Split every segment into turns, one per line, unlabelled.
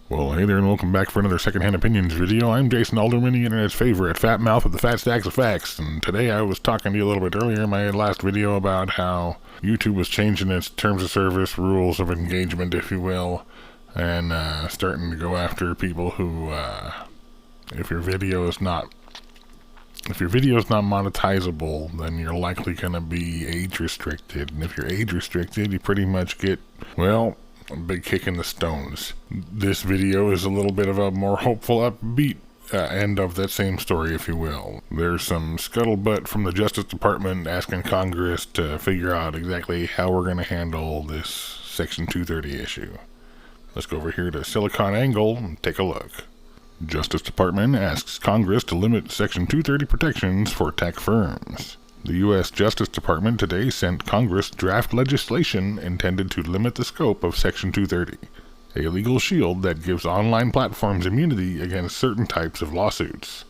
Well, hey there and welcome back for another Secondhand Opinions video. I'm Jason Alderman, the internet's favorite fat mouth with the fat stacks of facts, and today I was talking to you a little bit earlier in my last video about how YouTube was changing its terms of service, rules of engagement, if you will, and starting to go after people who, if your video is not monetizable, then you're likely going to be age restricted, and if you're age restricted, you pretty much get, well, a big kick in the stones. This video is a little bit of a more hopeful, upbeat end of that same story, if you will. There's some scuttlebutt from the Justice Department asking Congress to figure out exactly how we're going to handle this Section 230 issue. Let's go over here to SiliconANGLE and take a look. Justice Department asks Congress to limit Section 230 protections for tech firms. The U.S. Justice Department today sent Congress draft legislation intended to limit the scope of Section 230, a legal shield that gives online platforms immunity against certain types of lawsuits.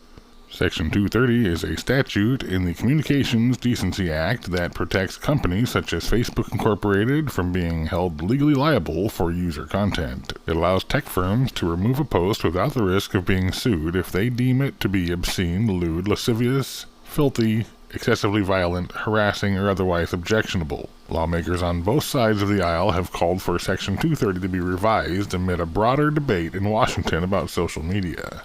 Section 230 is a statute in the Communications Decency Act that protects companies such as Facebook Incorporated from being held legally liable for user content. It allows tech firms to remove a post without the risk of being sued if they deem it to be obscene, lewd, lascivious, filthy, excessively violent, harassing, or otherwise objectionable. Lawmakers on both sides of the aisle have called for Section 230 to be revised amid a broader debate in Washington about social media.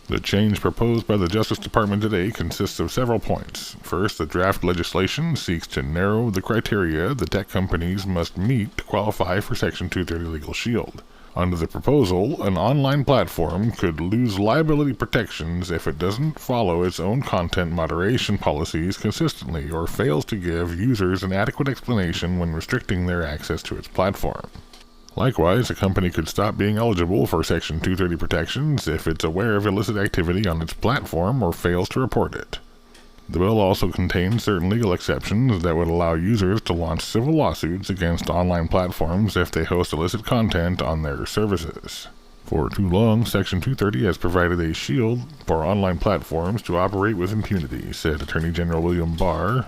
The change proposed by the Justice Department today consists of several points. First, the draft legislation seeks to narrow the criteria the tech companies must meet to qualify for Section 230 legal shield. Under the proposal, an online platform could lose liability protections if it doesn't follow its own content moderation policies consistently or fails to give users an adequate explanation when restricting their access to its platform. Likewise, a company could stop being eligible for Section 230 protections if it's aware of illicit activity on its platform or fails to report it. The bill also contains certain legal exceptions that would allow users to launch civil lawsuits against online platforms if they host illicit content on their services. For too long, Section 230 has provided a shield for online platforms to operate with impunity, said Attorney General William Barr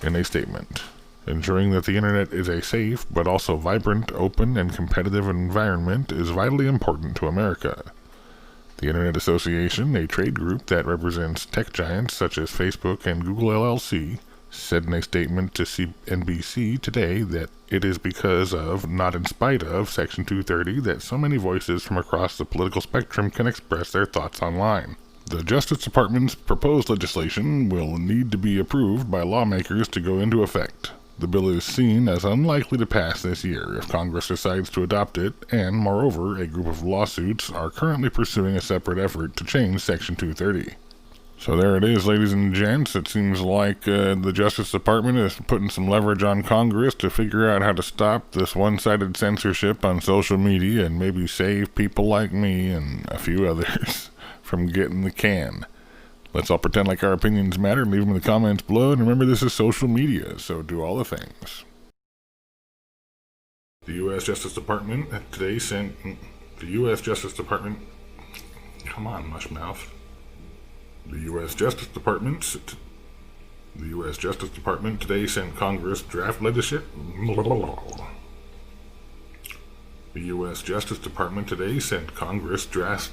in a statement. Ensuring that the internet is a safe but also vibrant, open, and competitive environment is vitally important to America. The Internet Association, a trade group that represents tech giants such as Facebook and Google LLC, said in a statement to CNBC today that it is because of, not in spite of, Section 230 that so many voices from across the political spectrum can express their thoughts online. The Justice Department's proposed legislation will need to be approved by lawmakers to go into effect. The bill is seen as unlikely to pass this year if Congress decides to adopt it, and, moreover, a group of lawsuits are currently pursuing a separate effort to change Section 230. So there it is, ladies and gents. It seems like the Justice Department is putting some leverage on Congress to figure out how to stop this one-sided censorship on social media and maybe save people like me and a few others from getting the can. Let's all pretend like our opinions matter and leave them in the comments below. And remember, this is social media, so do all the things. The U.S. Justice Department today sent... The U.S. Justice Department... Come on, mushmouth. The U.S. Justice Department today sent Congress draft legislation... The U.S. Justice Department today sent Congress draft...